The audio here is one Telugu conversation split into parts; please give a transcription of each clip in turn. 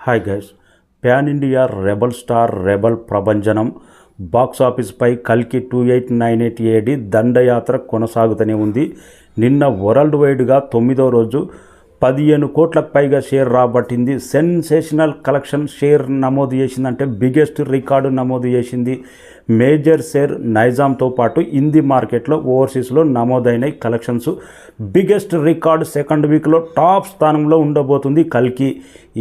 Hi guys, pan India rebel star rebel ప్రభంజనం బాక్స్ ఆఫీస్పై కల్కి 2898 ఏడి దండయాత్ర కొనసాగుతూనే ఉంది. నిన్న వరల్డ్ వైడ్గా 9వ రోజు 15 కోట్లకు పైగా షేర్ రాబట్టింది. సెన్సేషనల్ కలెక్షన్ షేర్ నమోదు చేసిందంటే బిగ్గెస్ట్ రికార్డు నమోదు చేసింది. మేజర్ షేర్ నైజాంతో పాటు హిందీ మార్కెట్లో ఓవర్సీస్లో నమోదైన కలెక్షన్స్ బిగ్గెస్ట్ రికార్డు సెకండ్ వీక్లో టాప్ స్థానంలో ఉండబోతుంది కల్కి.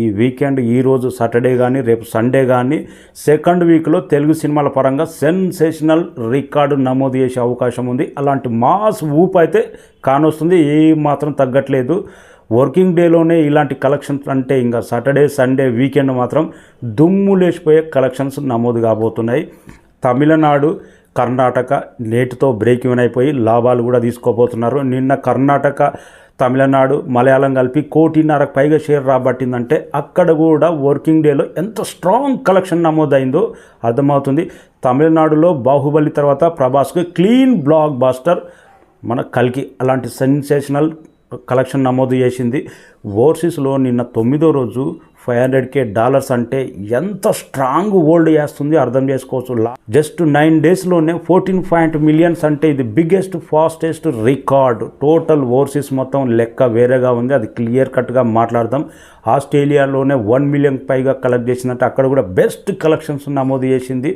ఈ వీకెండ్ ఈరోజు సాటర్డే కానీ రేపు సండే కానీ సెకండ్ వీక్లో తెలుగు సినిమాల పరంగా సెన్సేషనల్ రికార్డు నమోదు చేసే అవకాశం ఉంది. అలాంటి మాస్ ఊపు అయితే కానొస్తుంది, ఏ మాత్రం తగ్గట్లేదు. వర్కింగ్ డేలోనే ఇలాంటి కలెక్షన్స్ అంటే ఇంకా సాటర్డే సండే వీకెండ్ మాత్రం దుమ్ము లేచిపోయే కలెక్షన్స్ నమోదు కాబోతున్నాయి. తమిళనాడు కర్ణాటక నేటితో బ్రేక్ ఈవెన్ అయిపోయి లాభాలు కూడా తీసుకోబోతున్నారు. నిన్న కర్ణాటక తమిళనాడు మలయాళం కలిపి 1.5 కోటికి పైగా షేర్ రాబట్టిందంటే అక్కడ కూడా వర్కింగ్ డేలో ఎంత స్ట్రాంగ్ కలెక్షన్ నమోదైందో అర్థమవుతుంది. తమిళనాడులో బాహుబలి తర్వాత ప్రభాస్కి క్లీన్ బ్లాక్ బాస్టర్ మన కల్కి అలాంటి సెన్సేషనల్ కలెక్షన్ నమోదు చేసింది. ఓవర్సీస్లో నిన్న 9వ రోజు $500K అంటే ఎంత స్ట్రాంగ్ హోల్డ్ చేస్తుంది అర్థం చేసుకోవచ్చు. జస్ట్ 9 డేస్లోనే 14 మిలియన్స్ అంటే ఇది biggest fastest record. Total overseas మొత్తం లెక్క వేరేగా ఉంది, అది క్లియర్ కట్గా మాట్లాడదాం. ఆస్ట్రేలియాలోనే 1 మిలియన్ పైగా కలెక్ట్ చేసిందంటే అక్కడ కూడా బెస్ట్ కలెక్షన్స్ నమోదు చేసింది.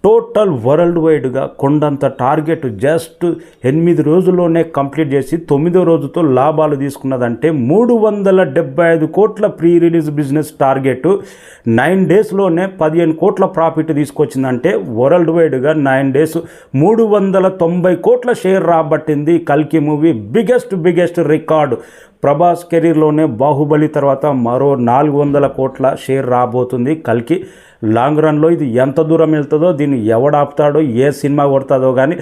టోటల్ వరల్డ్ వైడ్గా కొండంత టార్గెట్ జస్ట్ 8 రోజుల్లోనే కంప్లీట్ చేసి 9వ రోజుతో లాభాలు తీసుకున్నదంటే 375 కోట్ల ప్రీ రిలీజ్ బిజినెస్ టార్గెట్ 9 డేస్లోనే 15 కోట్ల ప్రాఫిట్ తీసుకొచ్చిందంటే వరల్డ్ వైడ్గా 9 డేస్ 390 కోట్ల షేర్ రాబట్టింది కల్కి మూవీ. Biggest record. ప్రభాస్ కెరీర్లోనే బాహుబలి తర్వాత మరో 400 కోట్ల షేర్ రాబోతుంది కల్కి. లాంగ్ రన్లో ఇది ఎంత దూరం వెళ్తుందో, దీన్ని ఎవడాపుతాడో, ఏ సినిమా కొడతాదో కానీ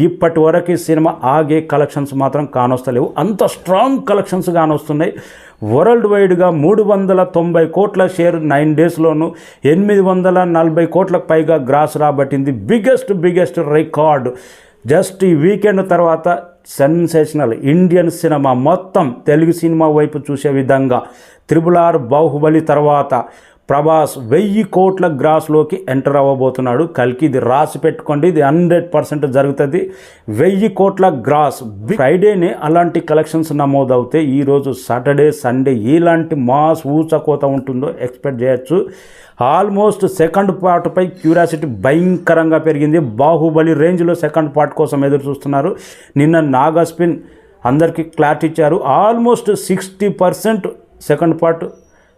ఇప్పటి వరకు ఈ సినిమా ఆగే కలెక్షన్స్ మాత్రం కానొస్తలేవు. అంత స్ట్రాంగ్ కలెక్షన్స్ కానొస్తున్నాయి. వరల్డ్ వైడ్గా 390 కోట్ల షేర్ 9 డేస్లోనూ 840 కోట్లకు పైగా గ్రాస్ రాబట్టింది. Biggest record. జస్ట్ ఈ వీకెండ్ తర్వాత సెన్సేషనల్ ఇండియన్ సినిమా మొత్తం తెలుగు సినిమా వైపు చూసే విధంగా RRR బాహుబలి తర్వాత ప్రభాస్ 1000 కోట్ల గ్రాస్లోకి ఎంటర్ అవ్వబోతున్నాడు కల్కి. ఇది రాసి పెట్టుకోండి, ఇది 100% జరుగుతుంది. 1000 కోట్ల గ్రాస్. ఫ్రైడేనే అలాంటి కలెక్షన్స్ నమోదవుతే ఈరోజు సాటర్డే సండే ఇలాంటి మాస్ ఊచకోత ఉంటుందో ఎక్స్పెక్ట్ చేయొచ్చు. ఆల్మోస్ట్ సెకండ్ పార్ట్పై క్యూరియాసిటీ భయంకరంగా పెరిగింది. బాహుబలి రేంజ్లో సెకండ్ పార్ట్ కోసం ఎదురు చూస్తున్నారు. నిన్న నాగాస్పిన్ అందరికీ క్లారిటీ ఇచ్చారు. ఆల్మోస్ట్ 60% సెకండ్ పార్ట్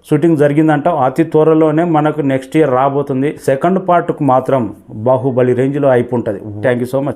షూటింగ్ జరిగిందంట. అతి త్వరలోనే మనకు నెక్స్ట్ ఇయర్ రాబోతుంది. సెకండ్ పార్ట్కు మాత్రం బాహుబలి రేంజ్లో అయిపోతుంది. Thank you so much.